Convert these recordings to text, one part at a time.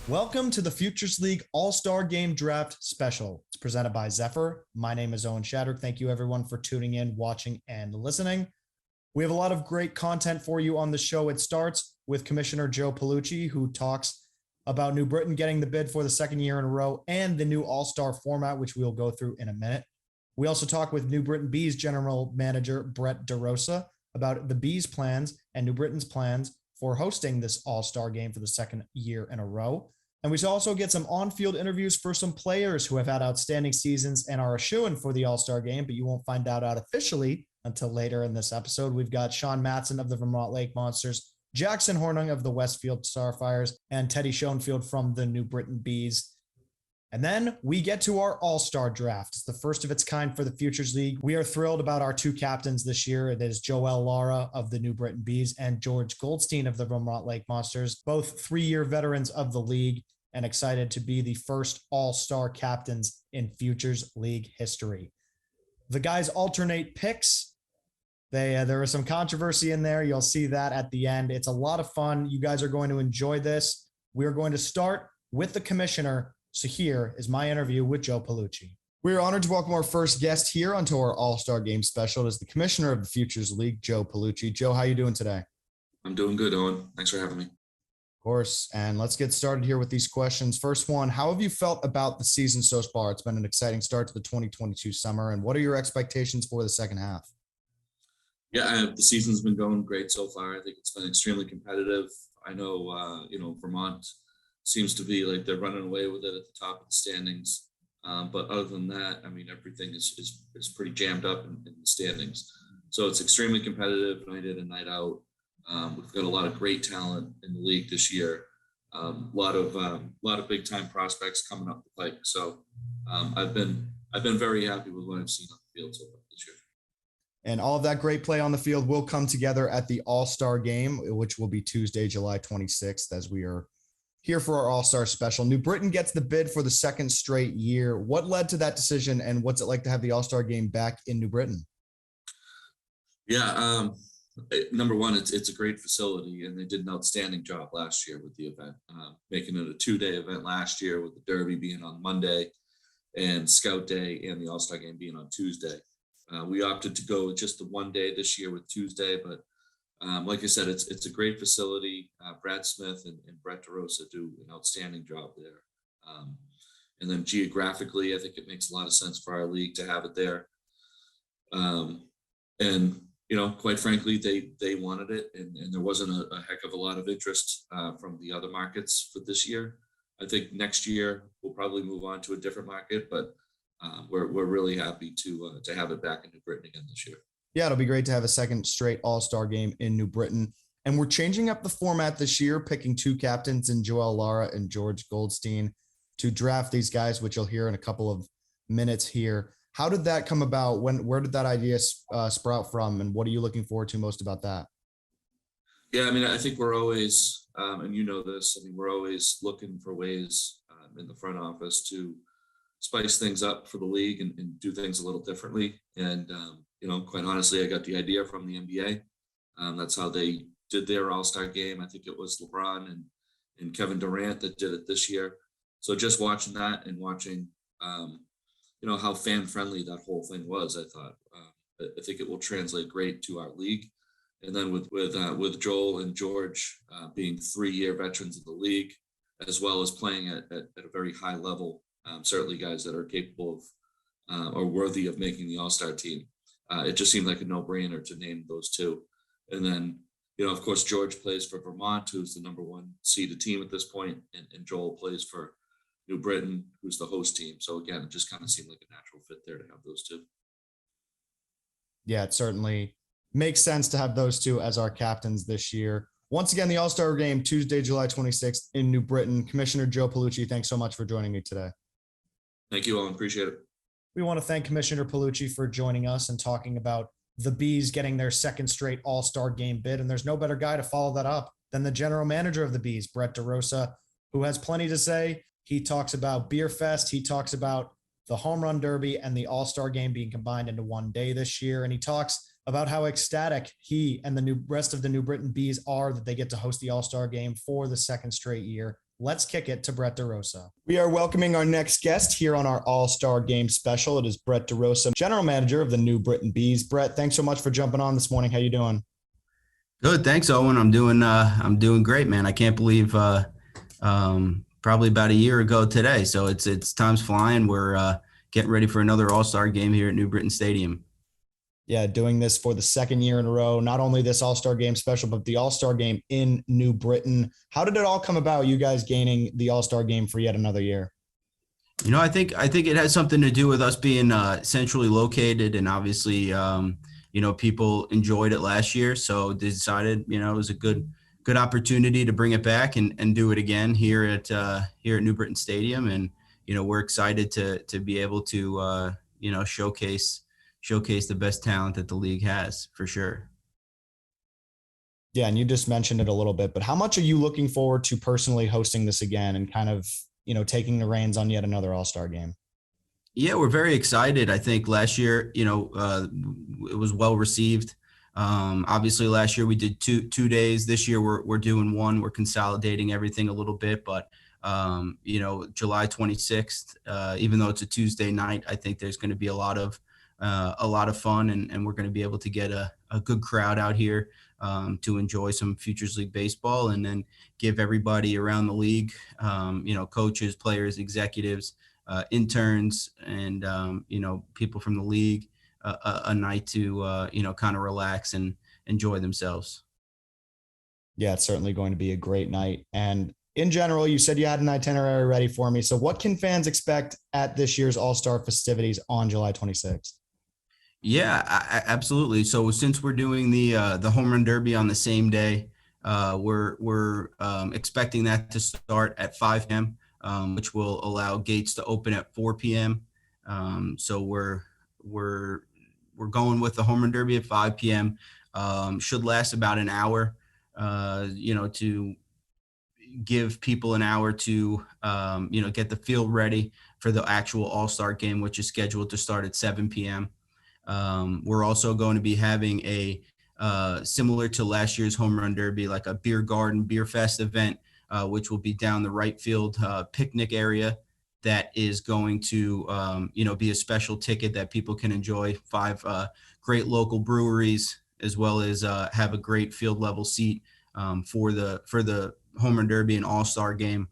Welcome to the Futures League All-Star Game Draft Special. It's presented by Zephyr. My name is Owen Shadrick. Thank you everyone for tuning in, watching, and listening. We have a lot of great content for you on the show. It starts with Commissioner Joe Paolucci, who talks about New Britain getting the bid for the second year in a row and the new All-Star format, which we'll go through in a minute. We also talk with New Britain Bees General Manager Bret DeRosa about the Bees plans and New Britain's plans for hosting this All-Star game for the second year in a row. And we also get some on-field interviews for some players who have had outstanding seasons and are a shoo-in for the All-Star game, but you won't find out officially until later in this episode. We've got Sean Matson of the Vermont Lake Monsters, Jackson Hornung of the Westfield Starfires, and Teddy Schoenfield from the New Britain Bees. And then we get to our All-Star draft. It's the first of its kind for the Futures League. We are thrilled about our two captains this year. It is Lara of the New Britain Bees and George Goldstein of the Vermont Lake Monsters, both three-year veterans of the league, and excited to be the first all-star captains in Futures League history. The guys alternate picks. There is some controversy in there. You'll see that at the end. It's a lot of fun. You guys are going to enjoy this. We are going to start with the commissioner. So here is my interview with Joe Paolucci. We are honored to welcome our first guest here onto our All-Star Game special. It is the commissioner of the Futures League, Joe Paolucci. Joe, how are you doing today? I'm doing good, Owen. Thanks for having me. Course. And let's get started here with these questions. First one, how have you felt about the season so far? It's been an exciting start to the 2022 summer. And what are your expectations for the second half? Yeah, the season's been going great so far. I think it's been extremely competitive. I know, Vermont seems to be like they're running away with it at the top of the standings. But other than that, I mean, everything is pretty jammed up in the standings. So it's extremely competitive, night in and night out. We've got a lot of great talent in the league this year. A lot of big time prospects coming up the pike. So I've been very happy with what I've seen on the field so far this year. And all of that great play on the field will come together at the All-Star Game, which will be Tuesday, July 26th, as we are here for our All-Star special. New Britain gets the bid for the second straight year. What led to that decision, and what's it like to have the All-Star Game back in New Britain? Yeah. Number one, it's a great facility, and they did an outstanding job last year with the event, making it a 2-day event last year with the Derby being on Monday and Scout Day and the All-Star Game being on Tuesday. We opted to go with just the 1 day this year with Tuesday, but like I said, it's a great facility. Brad Smith and Bret DeRosa do an outstanding job there. And then geographically, I think it makes a lot of sense for our league to have it there. And quite frankly, they wanted it, and there wasn't a heck of a lot of interest from the other markets for this year. I think next year we'll probably move on to a different market, but we're really happy to have it back in New Britain again this year. Yeah, it'll be great to have a second straight All-Star Game in New Britain. And we're changing up the format this year, picking two captains in Lara and George Goldstein to draft these guys, which you'll hear in a couple of minutes here. How did that come about? Where did that idea sprout from? And what are you looking forward to most about that? Yeah, I mean, I think we're always, and you know this, I mean, we're always looking for ways in the front office to spice things up for the league and do things a little differently. And, quite honestly, I got the idea from the NBA. That's how they did their All-Star Game. I think it was LeBron and Kevin Durant that did it this year. So just watching that and watching, how fan-friendly that whole thing was, I thought, I think it will translate great to our league. And then with Joel and George being 3-year veterans of the league, as well as playing at a very high level, certainly guys that are capable of or worthy of making the All-Star team. It just seemed like a no-brainer to name those two. And then, of course, George plays for Vermont, who's the number 1 seeded team at this point, and Joel plays for New Britain, who's the host team. So again, it just kind of seemed like a natural fit there to have those two. Yeah, it certainly makes sense to have those two as our captains this year. Once again, the All-Star Game, Tuesday, July 26th in New Britain. Commissioner Joe Paolucci, thanks so much for joining me today. Thank you, Owen. Appreciate it. We want to thank Commissioner Paolucci for joining us and talking about the Bees getting their second straight All-Star Game bid. And there's no better guy to follow that up than the general manager of the Bees, Bret DeRosa, who has plenty to say. He talks about Beer Fest. He talks about the Home Run Derby and the All-Star Game being combined into 1 day this year. And he talks about how ecstatic he and the rest of the New Britain Bees are that they get to host the All-Star Game for the second straight year. let's kick it to Bret DeRosa. We are welcoming our next guest here on our All-Star Game special. It is Bret DeRosa, General Manager of the New Britain Bees. Bret, thanks so much for jumping on this morning. How you doing? Good, thanks, Owen. I'm doing great, man. I can't believe probably about a year ago today. So it's time's flying. We're getting ready for another All-Star game here at New Britain Stadium. Yeah, doing this for the second year in a row. Not only this All-Star Game special, but the All-Star Game in New Britain. How did it all come about? You guys gaining the All-Star Game for yet another year? I think it has something to do with us being centrally located, and obviously, people enjoyed it last year, so they decided, it was a good opportunity to bring it back and do it again here at New Britain Stadium, and we're excited to be able to showcase the best talent that the league has, for sure. Yeah, and you just mentioned it a little bit, but how much are you looking forward to personally hosting this again and kind of taking the reins on yet another All-Star Game? Yeah, we're very excited. I think last year, it was well received. Obviously, last year we did two days. This year we're doing one. We're consolidating everything a little bit, but July 26th, even though it's a Tuesday night, I think there's going to be a lot of fun, and we're going to be able to get a good crowd out here to enjoy some Futures League baseball, and then give everybody around the league, coaches, players, executives, interns, and people from the league a night to kind of relax and enjoy themselves. Yeah, it's certainly going to be a great night. And in general, you said you had an itinerary ready for me. So what can fans expect at this year's All-Star festivities on July 26th? Yeah, absolutely. So since we're doing the home run derby on the same day, we're expecting that to start at 5 p.m., which will allow gates to open at 4 p.m. So we're going with the home run derby at 5 p.m. Should last about an hour, to give people an hour to get the field ready for the actual All-Star game, which is scheduled to start at 7 p.m. We're also going to be having a similar to last year's home run derby, like a beer garden, beer fest event, which will be down the right field picnic area. That is going to, be a special ticket that people can enjoy. 5 great local breweries, as well as have a great field level seat for the home run derby and All-Star game.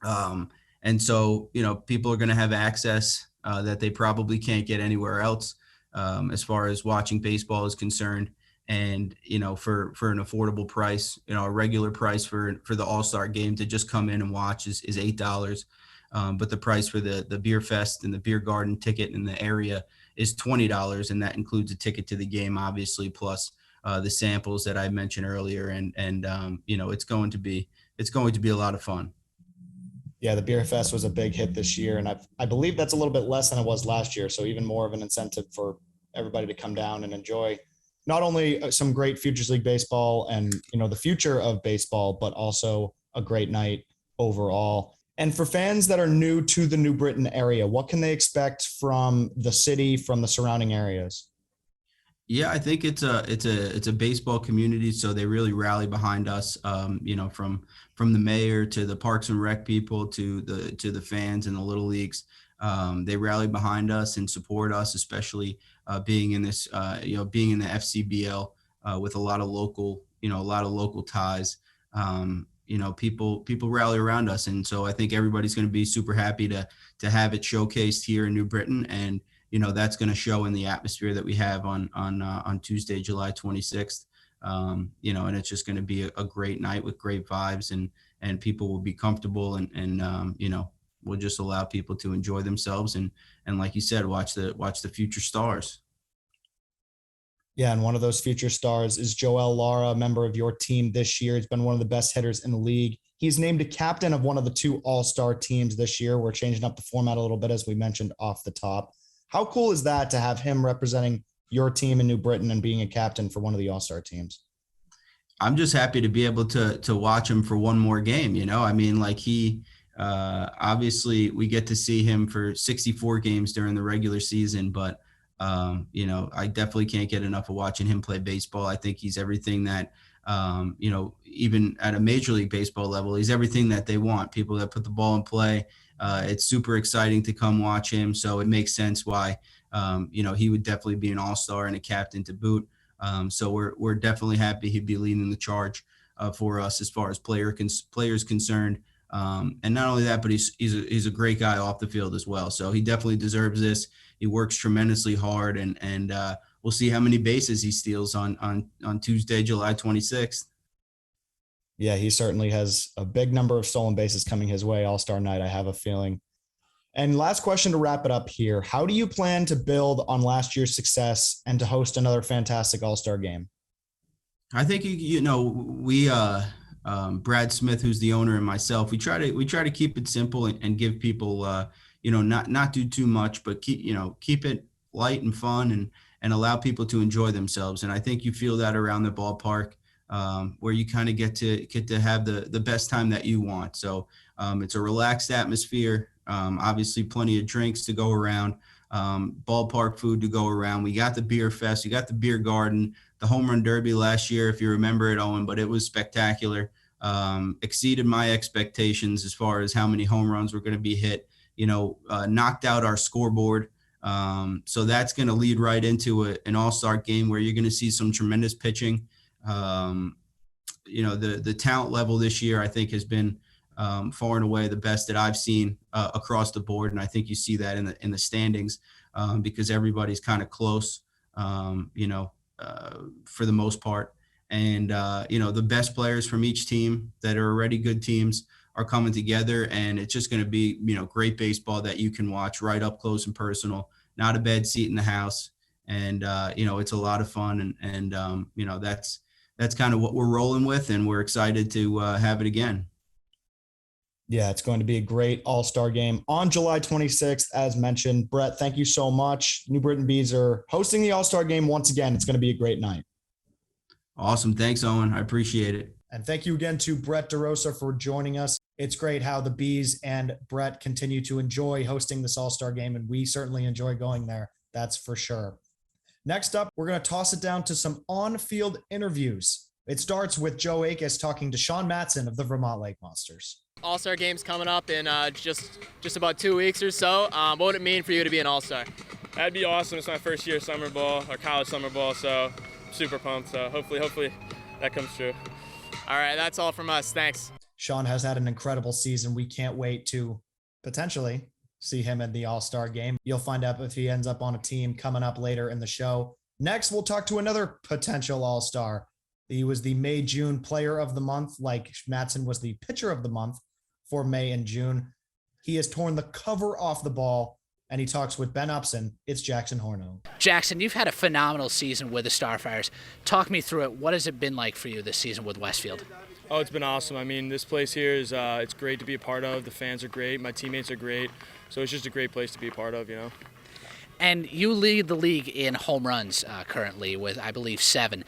And so, people are going to have access that they probably can't get anywhere else. As far as watching baseball is concerned, and for an affordable price, a regular price for the All-Star game to just come in and watch is $8, but the price for the beer fest and the beer garden ticket in the area is $20, and that includes a ticket to the game, obviously, plus the samples that I mentioned earlier, and it's going to be a lot of fun. Yeah, the Beer Fest was a big hit this year, and I believe that's a little bit less than it was last year, so even more of an incentive for everybody to come down and enjoy not only some great Futures League baseball and the future of baseball, but also a great night overall. And for fans that are new to the New Britain area, what can they expect from the city, from the surrounding areas? Yeah, I think it's a baseball community, so they really rally behind us. From the mayor to the Parks and Rec people to the fans and the little leagues, they rally behind us and support us, especially being in this, being in the FCBL with a lot of local ties. People rally around us, and so I think everybody's going to be super happy to have it showcased here in New Britain, and that's going to show in the atmosphere that we have on Tuesday, July 26th. And it's just going to be a great night with great vibes, and people will be comfortable, and we'll just allow people to enjoy themselves. And like you said, watch the future stars. Yeah, and one of those future stars is Joel Lara, a member of your team this year. He's been one of the best hitters in the league. He's named a captain of one of the 2 all-star teams this year. We're changing up the format a little bit, as we mentioned off the top. How cool is that to have him representing your team in New Britain and being a captain for one of the all-star teams? I'm just happy to be able to watch him for one more game. He obviously we get to see him for 64 games during the regular season, but I definitely can't get enough of watching him play baseball. I think he's everything that even at a Major League Baseball level, he's everything that they want. People that put the ball in play. It's super exciting to come watch him. So it makes sense why, he would definitely be an all-star and a captain to boot. So we're definitely happy he'd be leading the charge for us as far as players concerned. And not only that, but he's a great guy off the field as well. So he definitely deserves this. He works tremendously hard, and we'll see how many bases he steals on Tuesday, July 26th. Yeah, he certainly has a big number of stolen bases coming his way All-Star night, I have a feeling. And last question to wrap it up here. How do you plan to build on last year's success and to host another fantastic All-Star game? I think, we Brad Smith, who's the owner, and myself, we try to keep it simple and give people, not do too much, but keep it light and fun and allow people to enjoy themselves. And I think you feel that around the ballpark, where you kind of get to have the best time that you want. So it's a relaxed atmosphere. Obviously plenty of drinks to go around, ballpark food to go around. We got the beer fest, you got the beer garden, the home run derby last year, if you remember it, Owen, but it was spectacular. Exceeded my expectations as far as how many home runs were going to be hit, knocked out our scoreboard. So that's going to lead right into an all-star game where you're going to see some tremendous pitching. The talent level this year, I think, has been far and away the best that I've seen across the board. And I think you see that in the standings because everybody's kind of close, for the most part. And, the best players from each team that are already good teams are coming together. And it's just going to be, great baseball that you can watch right up close and personal, not a bad seat in the house. And, it's a lot of fun. And that's kind of what we're rolling with. And we're excited to have it again. Yeah, it's going to be a great all-star game on July 26th, as mentioned. Bret, thank you so much. New Britain Bees are hosting the all-star game once again. It's going to be a great night. Awesome. Thanks, Owen. I appreciate it. And thank you again to Bret DeRosa for joining us. It's great how the Bees and Bret continue to enjoy hosting this all-star game, and we certainly enjoy going there. That's for sure. Next up, we're going to toss it down to some on-field interviews. It starts with Joe Akes talking to Sean Matson of the Vermont Lake Monsters. All-Star game's coming up in just about 2 weeks or so. What would it mean for you to be an All-Star? That'd be awesome. It's my first year of summer ball, or college summer ball, so I'm super pumped. So hopefully that comes true. All right, that's all from us. Thanks. Sean has had an incredible season. We can't wait to potentially see him in the All-Star game. You'll find out if he ends up on a team coming up later in the show. Next, we'll talk to another potential All-Star. He was the May-June player of the month, like Matson was the pitcher of the month for May and June. He has torn the cover off the ball, and he talks with Ben Upson. It's Jackson Hornung. Jackson, you've had a phenomenal season with the Starfires. Talk me through it. What has it been like for you this season with Westfield? Oh, it's been awesome. I mean, this place here is it's great to be a part of. The fans are great. My teammates are great. So it's just a great place to be a part of, And you lead the league in home runs currently with, I believe, 7.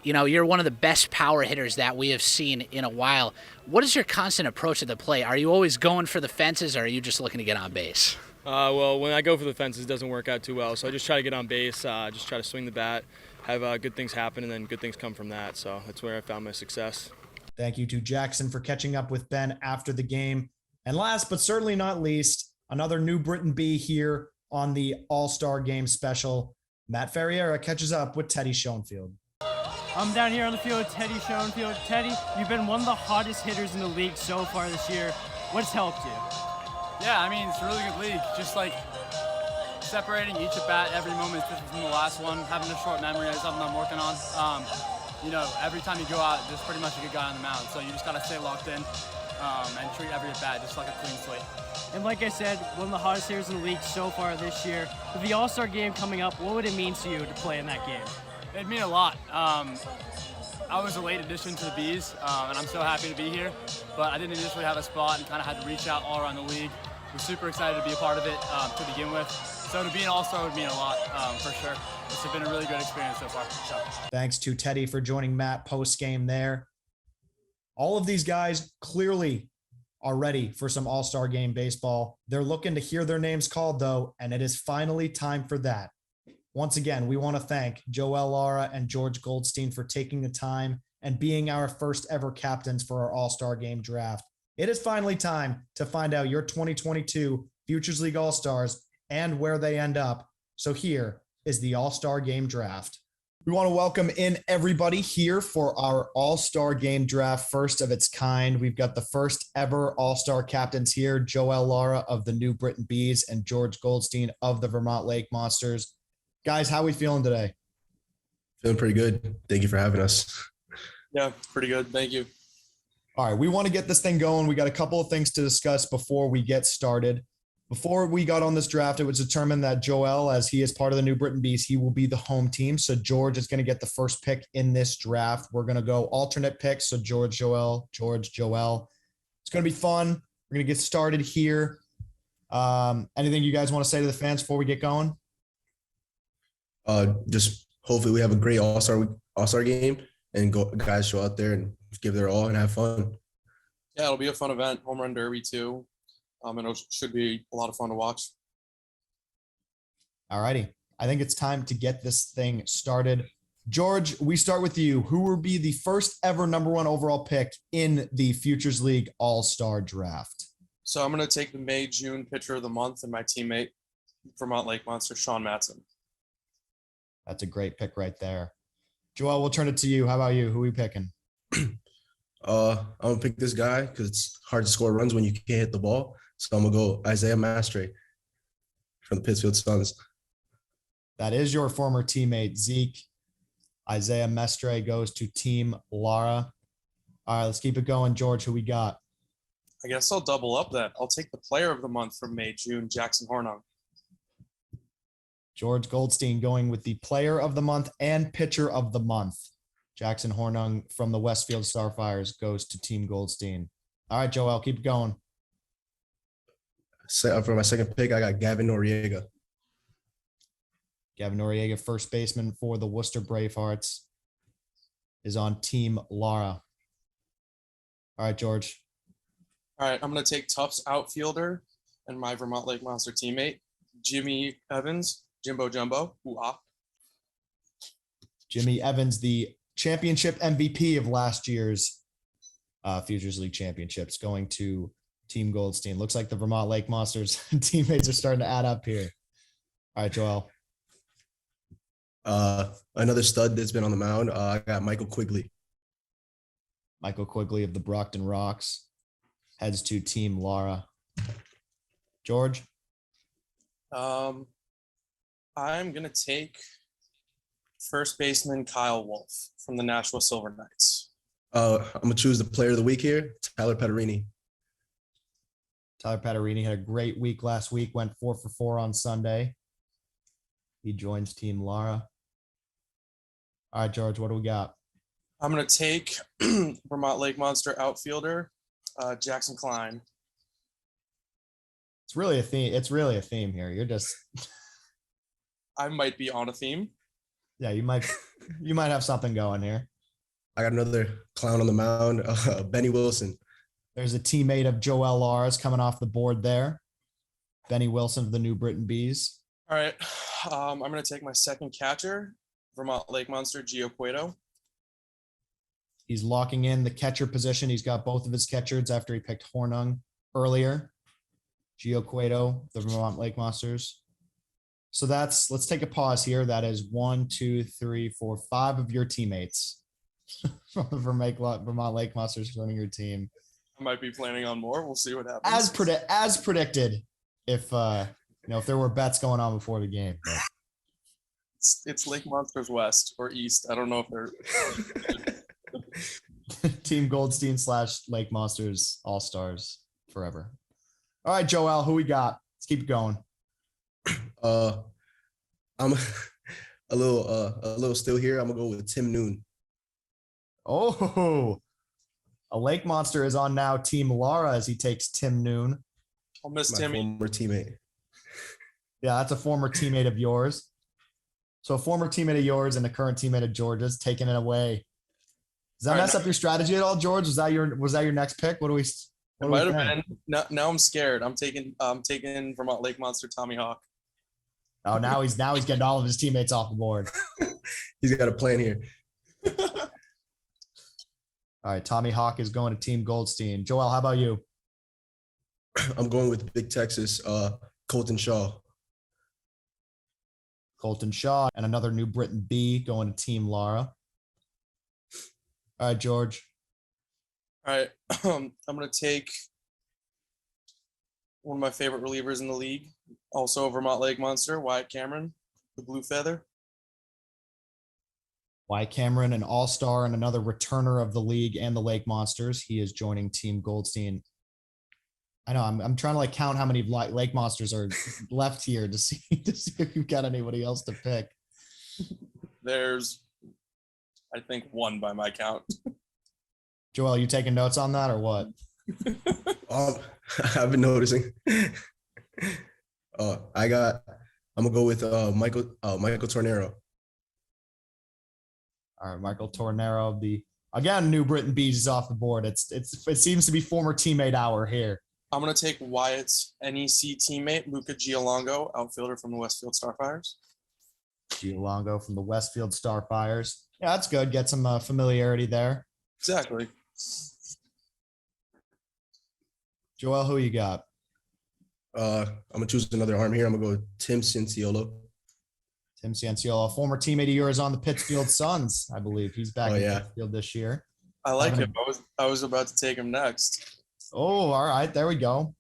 You're one of the best power hitters that we have seen in a while. What is your constant approach to the play? Are you always going for the fences, or are you just looking to get on base? Well, when I go for the fences, it doesn't work out too well. So I just try to get on base, just try to swing the bat, have good things happen, and then good things come from that. So that's where I found my success. Thank you to Jackson for catching up with Ben after the game. And last but certainly not least, another New Britain Bee here on the All-Star Game special. Matt Ferriera catches up with Teddy Schoenfield. I'm down here on the field with Teddy Schoenfield. Teddy, you've been one of the hottest hitters in the league so far this year. What's helped you? Yeah, I mean, it's a really good league. Just like separating each at bat every moment is different from the last one. Having a short memory is something I'm working on. Every time you go out, there's pretty much a good guy on the mound. So you just got to stay locked in and treat every at bat just like a clean slate. And like I said, one of the hottest hitters in the league so far this year. With the All-Star game coming up, what would it mean to you to play in that game? It'd mean a lot. I was a late addition to the Bees, and I'm so happy to be here. But I didn't initially have a spot and kind of had to reach out all around the league. Was super excited to be a part of it to begin with. So to be an All-Star would mean a lot, for sure. It's been a really good experience so far. So. Thanks to Teddy for joining Matt post-game there. All of these guys clearly are ready for some All-Star Game baseball. They're looking to hear their names called, though, and it is finally time for that. Once again, we want to thank Joel Lara and George Goldstein for taking the time and being our first ever captains for our All-Star Game draft. It is finally time to find out your 2022 Futures League All-Stars and where they end up. So here is the All-Star Game draft. We want to welcome in everybody here for our All-Star Game draft, first of its kind. We've got the first ever All-Star captains here, Joel Lara of the New Britain Bees and George Goldstein of the Vermont Lake Monsters. Guys, how are we feeling today? Feeling pretty good. Thank you for having us. Yeah, pretty good. Thank you. All right, we want to get this thing going. We got a couple of things to discuss before we get started. Before we got on this draft, it was determined that Joel, as he is part of the New Britain Bees, he will be the home team. So George is going to get the first pick in this draft. We're going to go alternate picks. So George, Joel. It's going to be fun. We're going to get started here. Anything you guys want to say to the fans before we get going? Just hopefully we have a great All-Star game and guys show out there and give their all and have fun. Yeah, it'll be a fun event. Home run derby too. And it should be a lot of fun to watch. All righty. I think it's time to get this thing started. George, we start with you. Who will be the first ever number one overall pick in the Futures League All-Star Draft? So I'm going to take the May-June pitcher of the month and my teammate, Vermont Lake Monster, Sean Matson. That's a great pick right there. Joel, we'll turn it to you. How about you? Who are we picking? I'm going to pick this guy because it's hard to score runs when you can't hit the ball. So I'm going to go Isaiah Mastre from the Pittsfield Suns. That is your former teammate, Zeke. Isaiah Mestre goes to Team Lara. All right, let's keep it going. George, who we got? I guess I'll double up that. I'll take the player of the month from May-June, Jackson Hornung. George Goldstein going with the player of the month and pitcher of the month. Jackson Hornung from the Westfield Starfires goes to Team Goldstein. All right, Joel, keep it going. For my second pick, I got Gavin Noriega. Gavin Noriega, first baseman for the Worcester Bravehearts, is on Team Lara. All right, George. All right, I'm going to take Tufts outfielder and my Vermont Lake Monster teammate, Jimmy Evans, Jimbo Jumbo. Ooh-ah. Jimmy Evans, the championship MVP of last year's Futures League Championships, going to Team Goldstein. Looks like the Vermont Lake Monsters teammates are starting to add up here. All right, Joel. Another stud that's been on the mound. I got Michael Quigley. Michael Quigley of the Brockton Rocks heads to Team Lara. George? I'm going to take first baseman Kyle Wolf from the Nashville Silver Knights. I'm going to choose the player of the week here, Tyler Petterini. Tyler Petterini had a great week last week, went 4 for 4 on Sunday. He joins Team Lara. All right, George, what do we got? I'm going to take Vermont Lake Monster outfielder, Jackson Klein. It's really a theme. It's really a theme here. You're just. I might be on a theme. Yeah, you might have something going here. I got another clown on the mound, Benny Wilson. There's a teammate of Joel Lara's coming off the board there. Benny Wilson of the New Britain Bees. All right. I'm going to take my second catcher, Vermont Lake Monster, Gio Cueto. He's locking in the catcher position. He's got both of his catchers after he picked Hornung earlier. Gio Cueto, the Vermont Lake Monsters. So let's take a pause here. That is 1, 2, 3, 4, 5 of your teammates from the Vermont Lake Monsters joining your team. I might be planning on more. We'll see what happens. As predicted, if there were bets going on before the game. It's Lake Monsters West or East. I don't know if they're Team Goldstein / Lake Monsters All-Stars forever. All right, Joel, who we got? Let's keep it going. I'm a little still here. I'm gonna go with Tim Noon. Oh, a Lake Monster is on now Team Lara as he takes Tim Noon. I'll miss My Timmy. former teammate. Yeah, that's a former teammate of yours. So a former teammate of yours and a current teammate of George's taking it away. Does that mess up your strategy at all, George? Was that your next pick? What do we? It might have been. Now I'm scared. I'm taking Vermont Lake Monster Tommy Hawk. Oh, now he's getting all of his teammates off the board. He's got a plan here. All right, Tommy Hawk is going to Team Goldstein. Joel, how about you? I'm going with Big Texas, Colton Shaw. Colton Shaw and another New Britain B going to Team Lara. All right, George. All right. I'm going to take one of my favorite relievers in the league, also a Vermont Lake Monster, Wyatt Cameron, the Blue Feather. Wyatt Cameron, an all-star and another returner of the league and the Lake Monsters. He is joining Team Goldstein. I know I'm trying to count how many Lake Monsters are left here to see if you've got anybody else to pick. There's, I think, one by my count. Joel, you taking notes on that or what? I've been noticing. I'm gonna go with Michael Tornero. All right, Michael Tornero, again, New Britain Bees is off the board. It seems to be former teammate hour here. I'm going to take Wyatt's NEC teammate, Luca Giolongo, outfielder from the Westfield Starfires. Giolongo from the Westfield Starfires. Yeah, that's good. Get some familiarity there. Exactly. Joel, who you got? I'm gonna choose another arm here. I'm gonna go with Tim Cianciolo. Tim Cianciolo, former teammate of yours on the Pittsfield Suns, I believe. He's back in Pittsfield this year. I like him. I was about to take him next. Oh, all right. There we go.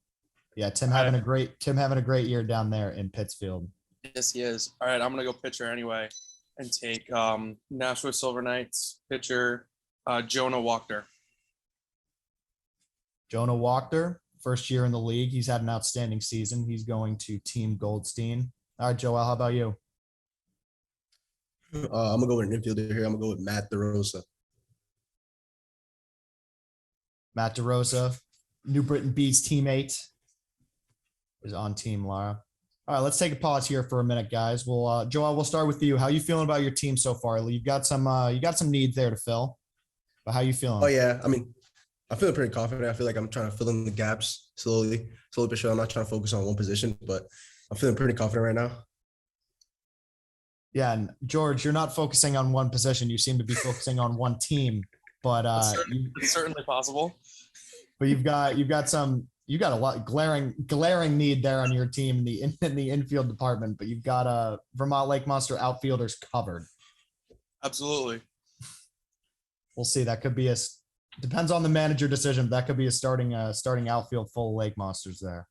Yeah, Tim having a great year down there in Pittsfield. Yes, he is. All right, I'm gonna go pitcher anyway and take Nashville Silver Knights pitcher Jonah Wachter. Jonah Wachter, first year in the league. He's had an outstanding season. He's going to Team Goldstein. All right, Joel, how about you? I'm gonna go with an infielder here. I'm gonna go with Matt DeRosa. Matt DeRosa, New Britain Bees teammate, is on Team Lara. All right, let's take a pause here for a minute, guys. Well, Joel, we'll start with you. How you feeling about your team so far? You've got some needs there to fill, but how you feeling? Oh yeah, I mean, I'm feeling pretty confident. I feel like I'm trying to fill in the gaps slowly but sure. I'm not trying to focus on one position, but I'm feeling pretty confident right now. Yeah, and George, you're not focusing on one position. You seem to be focusing on one team, but it's certainly possible. But you've got a lot glaring need there on your team in the infield department. But you've got a Vermont Lake Monster outfielders covered. Absolutely. We'll see. That could be depends on the manager decision. That could be a starting outfield full of Lake Monsters there.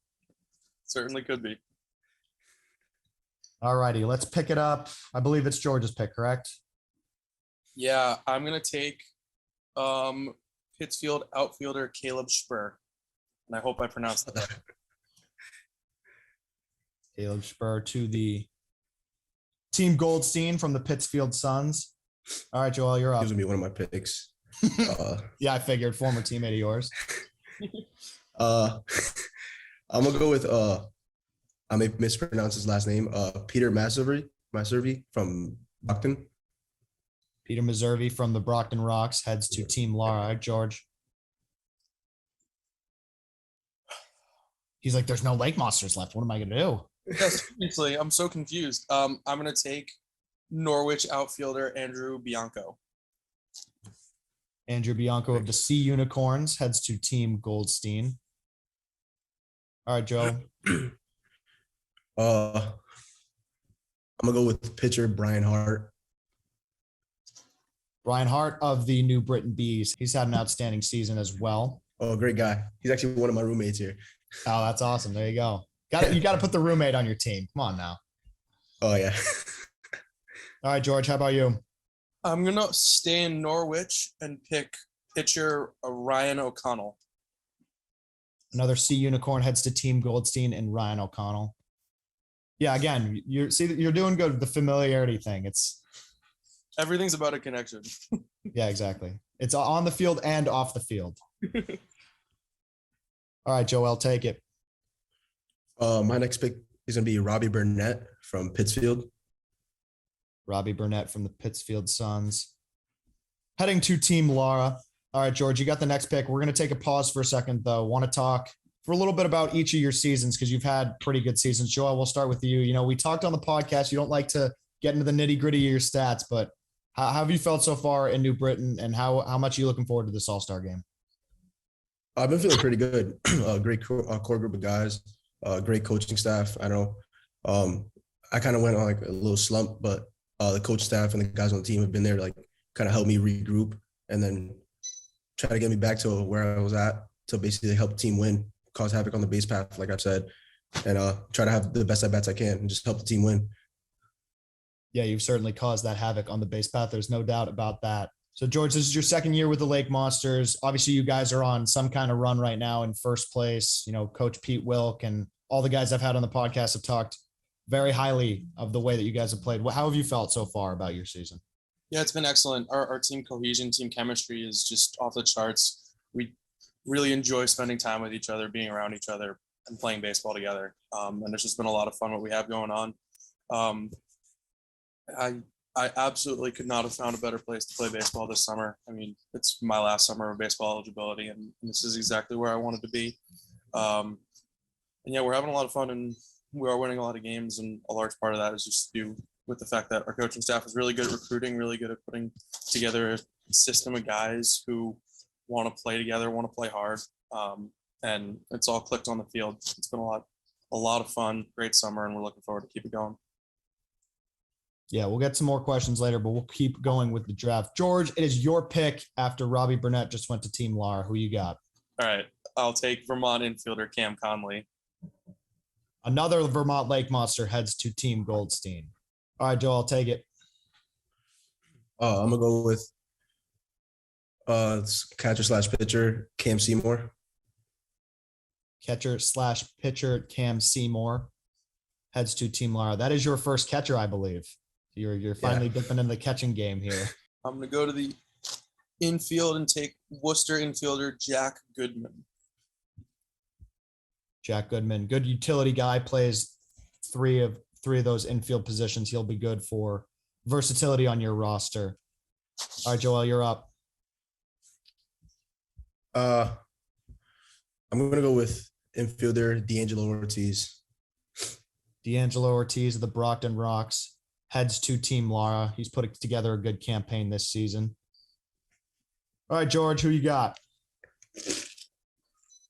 Certainly could be. All righty, let's pick it up. I believe it's George's pick, correct? Yeah, I'm gonna take Pittsfield outfielder Caleb Spur, and I hope I pronounced that right. Caleb Spur to the Team Goldstein from the Pittsfield Suns. All right, Joel, you're up. This will be one of my picks. Yeah, I figured, former teammate of yours. I'm gonna go with I may mispronounce his last name. Peter Maservi from Brockton. Peter Maservi from the Brockton Rocks heads to Team Lara. George. He's like, there's no Lake Monsters left. What am I going to do? Yes, seriously, I'm so confused. I'm going to take Norwich outfielder Andrew Bianco. Andrew Bianco of the Sea Unicorns heads to Team Goldstein. All right, Joe. I'm gonna go with pitcher Brian Hart. Brian Hart of the New Britain Bees. He's had an outstanding season as well. Oh, great guy. He's actually one of my roommates here. Oh, that's awesome. There you go. You got to put the roommate on your team. Come on now. Oh yeah. All right, George. How about you? I'm gonna stay in Norwich and pick pitcher Ryan O'Connell. Another Sea Unicorn heads to Team Goldstein and Ryan O'Connell. Yeah, again, you're doing good with the familiarity thing. Everything's about a connection. Yeah, exactly. It's on the field and off the field. All right, Joel, take it. My next pick is gonna be Robbie Burnett from Pittsfield. Robbie Burnett from the Pittsfield Suns. Heading to Team Lara. All right, George, you got the next pick. We're going to take a pause for a second, though. Want to talk for a little bit about each of your seasons because you've had pretty good seasons. Joel, we'll start with you. You know, we talked on the podcast. You don't like to get into the nitty gritty of your stats, but How have you felt so far in New Britain, and how much are you looking forward to this All-Star game? I've been feeling pretty good. Great core group of guys, great coaching staff. I know I kind of went on like a little slump, but the coach staff and the guys on the team have been there to like kind of help me regroup and then try to get me back to where I was at to basically help the team win, cause havoc on the base path, like I've said, and try to have the best at bats I can and just help the team win. Yeah, you've certainly caused that havoc on the base path. There's no doubt about that. So, George, this is your second year with the Lake Monsters. Obviously, you guys are on some kind of run right now in first place. You know, Coach Pete Wilk and all the guys I've had on the podcast have talked very highly of the way that you guys have played. How have you felt so far about your season? Yeah, it's been excellent. Our team cohesion, team chemistry is just off the charts. We really enjoy spending time with each other, being around each other, and playing baseball together. And it's just been a lot of fun what we have going on. I absolutely could not have found a better place to play baseball this summer. I mean, it's my last summer of baseball eligibility, and this is exactly where I wanted to be. And yeah, we're having a lot of fun, and we are winning a lot of games, and a large part of that is just due with the fact that our coaching staff is really good at recruiting, really good at putting together a system of guys who want to play together, want to play hard, and it's all clicked on the field. It's been a lot of fun, great summer, and we're looking forward to keep it going. Yeah, we'll get some more questions later, but we'll keep going with the draft. George, it is your pick after Robbie Burnett just went to Team Lara. Who you got? All right, I'll take Vermont infielder Cam Conley. Another Vermont Lake Monster heads to Team Goldstein. All right, Joe, I'll take it. I'm gonna go with catcher/pitcher Cam Seymour. Catcher/pitcher Cam Seymour heads to Team Lara. That is your first catcher, I believe. You're finally dipping in the catching game here. I'm going to go to the infield and take Worcester infielder Jack Goodman. Jack Goodman, good utility guy, plays three of those infield positions. He'll be good for versatility on your roster. All right, Joel, you're up. I'm going to go with infielder D'Angelo Ortiz. D'Angelo Ortiz of the Brockton Rocks heads to Team Lara. He's putting together a good campaign this season. All right, George, who you got?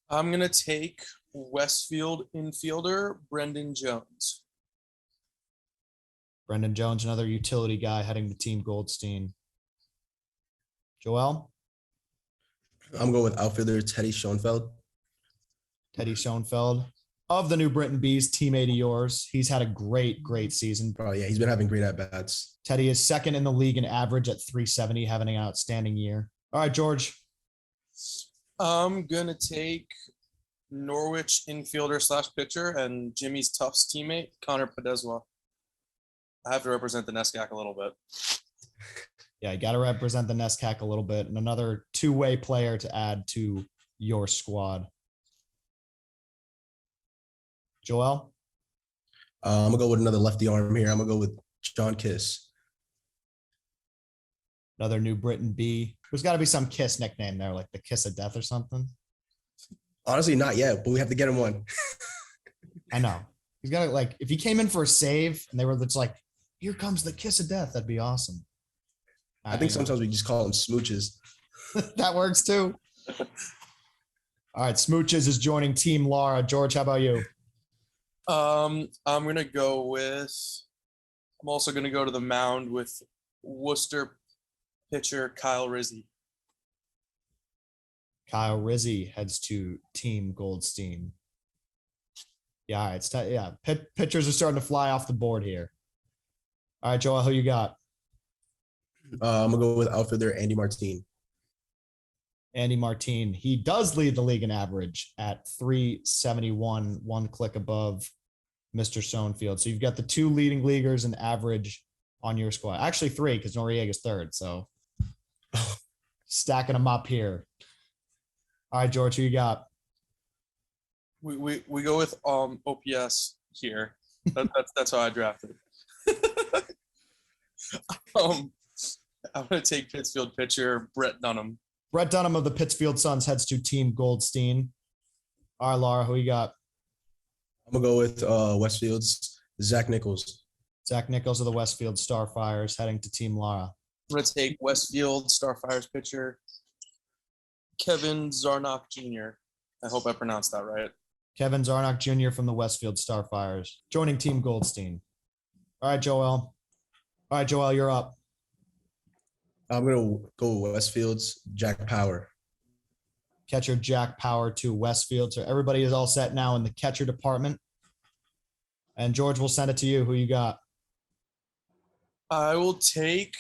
I'm going to take Westfield infielder Brendan Jones. Brendan Jones, another utility guy heading to Team Goldstein. Joel? I'm going with outfielder Teddy Schoenfeld. Teddy Schoenfeld of the New Britain Bees, teammate of yours. He's had a great season. Oh, yeah, he's been having great at-bats. Teddy is second in the league in average at 370, having an outstanding year. All right, George. I'm going to take Norwich infielder/pitcher and Jimmy's Tufts teammate, Connor Podeswa. I have to represent the NESCAC a little bit. Yeah, you got to represent the NESCAC a little bit, and another two-way player to add to your squad. Joel? I'm going to go with another lefty arm here. I'm going to go with John Kiss. Another New Britain B. There's got to be some Kiss nickname there, like the Kiss of Death or something. Honestly, not yet, but we have to get him one. I know. He's got to, like, if he came in for a save and they were just like, here comes the Kiss of Death, that'd be awesome. I think sometimes we just call them smooches. That works too. All right, Smooches is joining Team Lara. George, how about you? I'm also going to go to the mound with Worcester pitcher Kyle Rizzi. Kyle Rizzi heads to Team Goldstein. Yeah, all right. Pitchers are starting to fly off the board here. All right, Joel, who you got? I'm going to go with outfielder Andy Martine. Andy Martine. He does lead the league in average at 371, one click above Mr. Schoenfield. So you've got the two leading leaguers in average on your squad. Actually, three, because Noriega's third. So stacking them up here. All right, George, who you got? We go with OPS here. That's how I drafted. I'm going to take Pittsfield pitcher Bret Dunham. Bret Dunham of the Pittsfield Suns heads to Team Goldstein. All right, Lara, who you got? I'm going to go with Westfield's Zach Nichols. Zach Nichols of the Westfield Starfires heading to Team Lara. I'm going to take Westfield Starfires pitcher Kevin Zarnock Jr. I hope I pronounced that right. Kevin Zarnock Jr. from the Westfield Starfires, joining Team Goldstein. All right, Joel. All right, Joel, you're up. I'm gonna go Westfield's Jack Power. Catcher Jack Power to Westfield. So everybody is all set now in the catcher department. And George, will send it to you. Who you got? I will take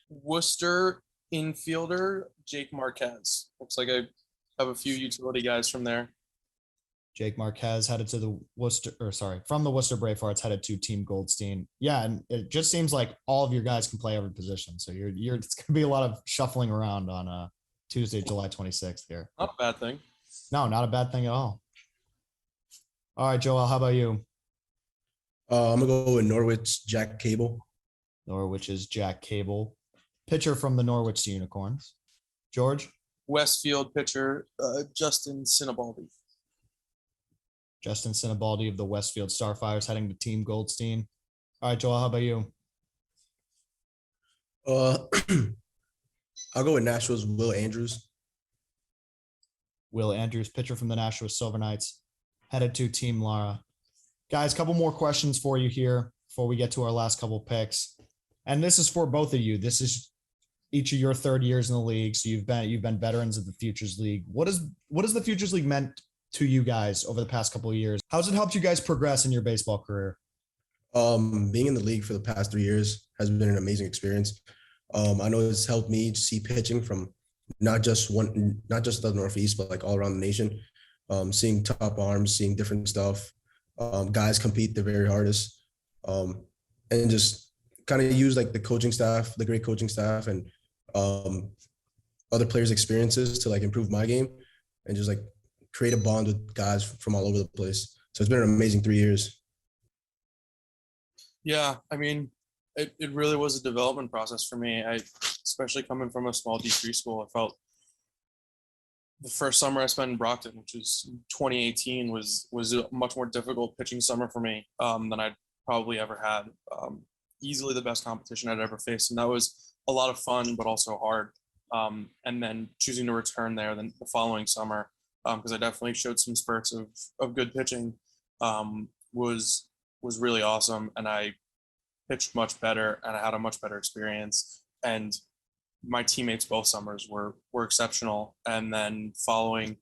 Worcester infielder Jake Marquez. Looks like I have a few utility guys from there. Jake Marquez headed to the Worcester, from the Worcester Bravehearts, headed to Team Goldstein. Yeah, and it just seems like all of your guys can play every position. So it's going to be a lot of shuffling around on Tuesday, July 26th here. Not a bad thing. No, not a bad thing at all. All right, Joel, how about you? I'm gonna go with Norwich Jack Cable. Norwich is Jack Cable, pitcher from the Norwich Unicorns. George? Westfield pitcher Justin Sinibaldi. Justin Sinibaldi of the Westfield Starfires heading to Team Goldstein. All right, Joel, how about you? I'll go with Nashville's Will Andrews. Will Andrews, pitcher from the Nashville Silver Knights, headed to Team Lara. Guys, a couple more questions for you here before we get to our last couple picks. And this is for both of you. This is each of your third years in the league. So you've been veterans of the Futures League. What has the Futures League meant to you guys over the past couple of years? How's it helped you guys progress in your baseball career? Being in the league for the past 3 years has been an amazing experience. I know it's helped me see pitching from not just the Northeast, but like all around the nation. Seeing top arms, seeing different stuff. Guys compete their very hardest, and just kind of use like the great coaching staff, and other players' experiences to like improve my game, and just like create a bond with guys from all over the place. So it's been an amazing 3 years. Yeah, I mean, it really was a development process for me. Especially coming from a small D3 school, I felt the first summer I spent in Brockton, which was 2018, was a much more difficult pitching summer for me than I'd probably ever had. Easily the best competition I'd ever faced, and that was a lot of fun, but also hard. And then choosing to return there the following summer, because I definitely showed some spurts of good pitching, was really awesome, and I pitched much better, and I had a much better experience. And my teammates both summers were exceptional. And then following,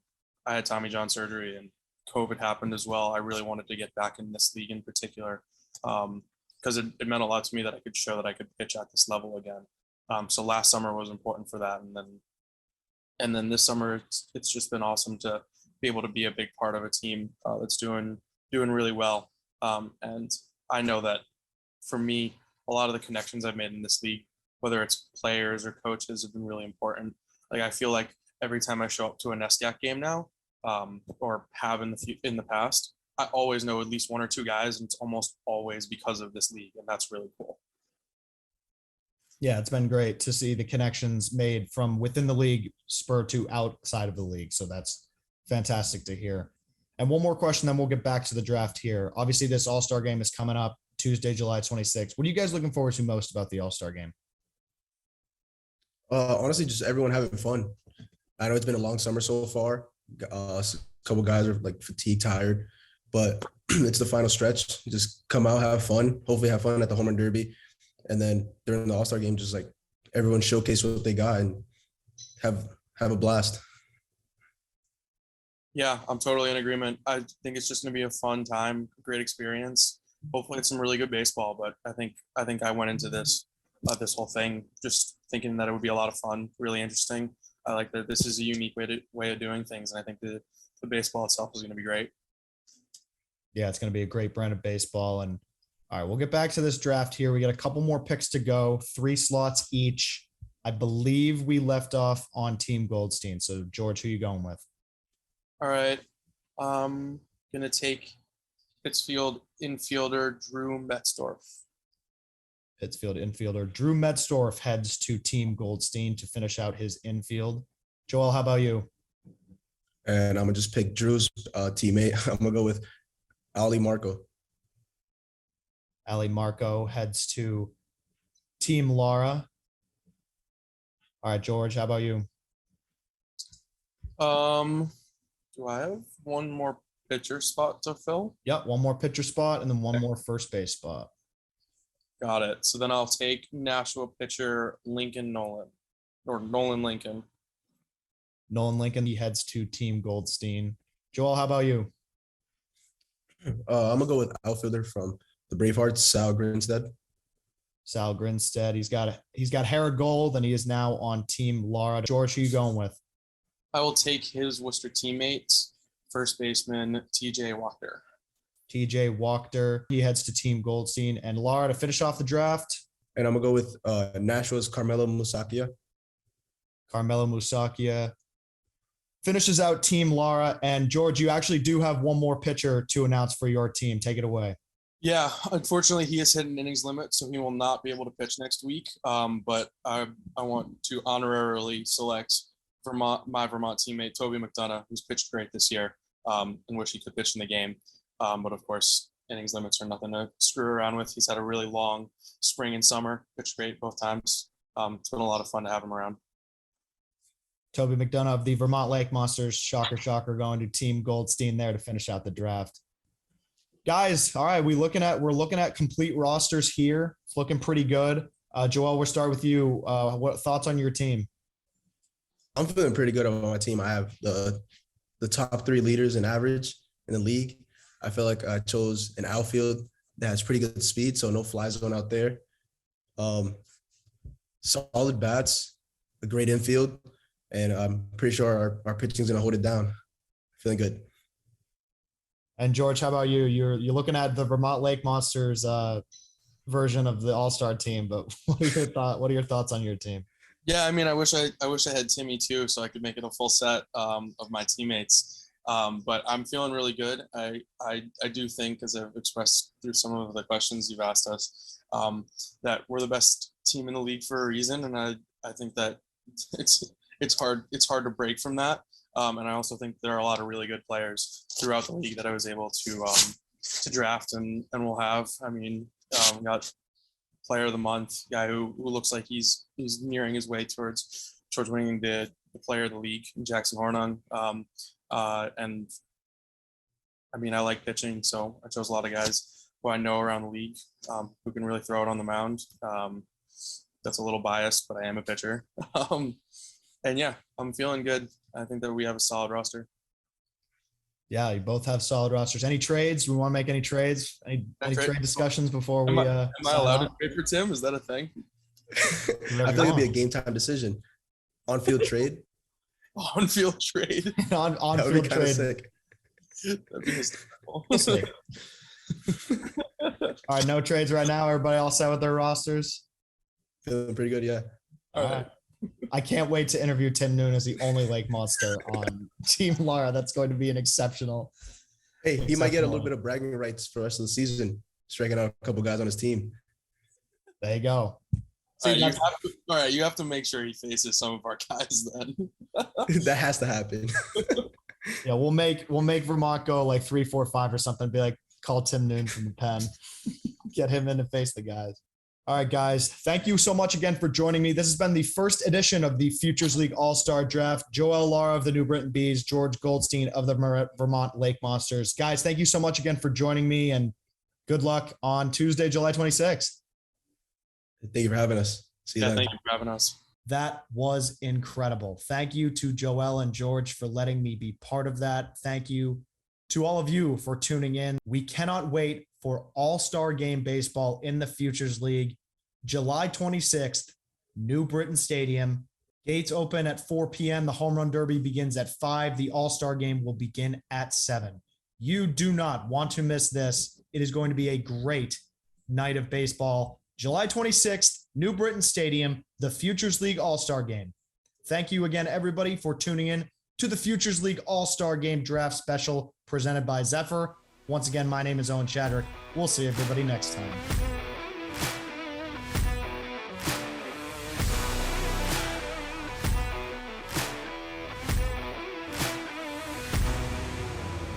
I had Tommy John surgery and COVID happened as well. I really wanted to get back in this league in particular, because it meant a lot to me that I could show that I could pitch at this level again. So last summer was important for that. And then this summer, it's just been awesome to be able to be a big part of a team that's doing really well. And I know that for me, a lot of the connections I've made in this league, whether it's players or coaches, have been really important. Like I feel like every time I show up to a NESCAC game now, or have in the past, I always know at least one or two guys, and it's almost always because of this league, and that's really cool. Yeah, it's been great to see the connections made from within the league spur to outside of the league. So that's fantastic to hear. And one more question, then we'll get back to the draft here. Obviously, this All-Star game is coming up Tuesday, July 26th. What are you guys looking forward to most about the All-Star game? Honestly, just everyone having fun. I know it's been a long summer so far. A couple guys are like fatigued, tired, but it's the final stretch. Just come out, have fun. Hopefully have fun at the Home Run Derby. And then during the All-Star game, just like everyone showcase what they got and have a blast. Yeah, I'm totally in agreement. I think it's just going to be a fun time, great experience. Hopefully it's some really good baseball, but I think I went into this whole thing just thinking that it would be a lot of fun, really interesting. I like that this is a unique way of doing things, and I think the baseball itself is going to be great. Yeah, it's going to be a great brand of baseball. And all right, we'll get back to this draft here. We got a couple more picks to go, 3 slots each. I believe we left off on Team Goldstein. So George, who are you going with? All right. I'm going to take Pittsfield infielder Drew Metzdorf. Pittsfield infielder Drew Metzdorf heads to Team Goldstein to finish out his infield. Joel, how about you? And I'm going to just pick Drew's teammate. I'm going to go with Ali Marco. Ali Marco heads to Team Lara. All right, George, how about you? Do I have one more pitcher spot to fill? Yep, one more pitcher spot and then one more first base spot. Got it. So then I'll take Nashua pitcher Lincoln Nolan, or Nolan Lincoln. Nolan Lincoln, he heads to Team Goldstein. Joel, how about you? I'm gonna go with outfielder from the Bravehearts, Sal Grinstead. Sal Grinstead. He's got hair of gold, and he is now on Team Lara. George, who you going with? I will take his Worcester teammates, first baseman TJ Walker. TJ Walker. He heads to Team Goldstein. And Lara, to finish off the draft. And I'm gonna go with Nashua's Carmelo Musakia. Carmelo Musakia finishes out Team Lara. And George, you actually do have one more pitcher to announce for your team. Take it away. Yeah, unfortunately, he has hit an innings limit, so he will not be able to pitch next week. But I want to honorarily select my Vermont teammate, Toby McDonough, who's pitched great this year, and wish he could pitch in the game. But of course, innings limits are nothing to screw around with. He's had a really long spring and summer, pitched great both times. It's been a lot of fun to have him around. Toby McDonough of the Vermont Lake Monsters, shocker, going to Team Goldstein there to finish out the draft. Guys, all right, we're looking at complete rosters here. It's looking pretty good. Joel, we'll start with you. What thoughts on your team? I'm feeling pretty good about my team. I have the top 3 leaders in average in the league. I feel like I chose an outfield that has pretty good speed, so no fly zone out there. Solid bats, a great infield, and I'm pretty sure our pitching is going to hold it down. Feeling good. And George, how about you? You're looking at the Vermont Lake Monsters version of the All-Star team, but what are your thoughts on your team? Yeah, I mean, I wish I had Timmy too, so I could make it a full set of my teammates. But I'm feeling really good. I do think, as I've expressed through some of the questions you've asked us, that we're the best team in the league for a reason, and I think that it's hard to break from that. And I also think there are a lot of really good players throughout the league that I was able to draft and will have. I mean, we got Player of the Month guy who looks like he's nearing his way towards winning the Player of the League, Jackson Hornung. And I mean, I like pitching, so I chose a lot of guys who I know around the league who can really throw it on the mound. That's a little biased, but I am a pitcher. And yeah, I'm feeling good. I think that we have a solid roster. Yeah, you both have solid rosters. Any trades? Do we want to make any trades? Any trade discussions before we? Am I allowed to trade for Tim? Is that a thing? I feel like it'd be a game time decision. On-field trade. On-field trade. On-field trade. Sick. That'd be hysterical. We'll see. All right, no trades right now. Everybody all set with their rosters? Feeling pretty good, yeah. All right. I can't wait to interview Tim Noon as the only Lake Monster on Team Lara. That's going to be an exceptional. Hey, he might get a little bit of bragging rights for the rest of the season, striking out a couple guys on his team. There you go. All right, you have to make sure he faces some of our guys then. That has to happen. Yeah, we'll make Vermont go like 3, 4, 5 or something. Be like, call Tim Noon from the pen. Get him in to face the guys. All right, guys. Thank you so much again for joining me. This has been the first edition of the Futures League All-Star Draft. Joel Lara of the New Britain Bees, George Goldstein of the Vermont Lake Monsters. Guys, thank you so much again for joining me, and good luck on Tuesday, July 26th. Thank you for having us. See you then. Thank you for having us. That was incredible. Thank you to Joel and George for letting me be part of that. Thank you to all of you for tuning in. We cannot wait for All-Star Game Baseball in the Futures League. July 26th, New Britain Stadium. Gates open at 4 p.m. The Home Run Derby begins at 5. The All-Star Game will begin at 7. You do not want to miss this. It is going to be a great night of baseball. July 26th, New Britain Stadium, the Futures League All-Star Game. Thank you again, everybody, for tuning in to the Futures League All-Star Game Draft Special presented by Zephyr. Once again, my name is Owen Shadrick. We'll see everybody next time.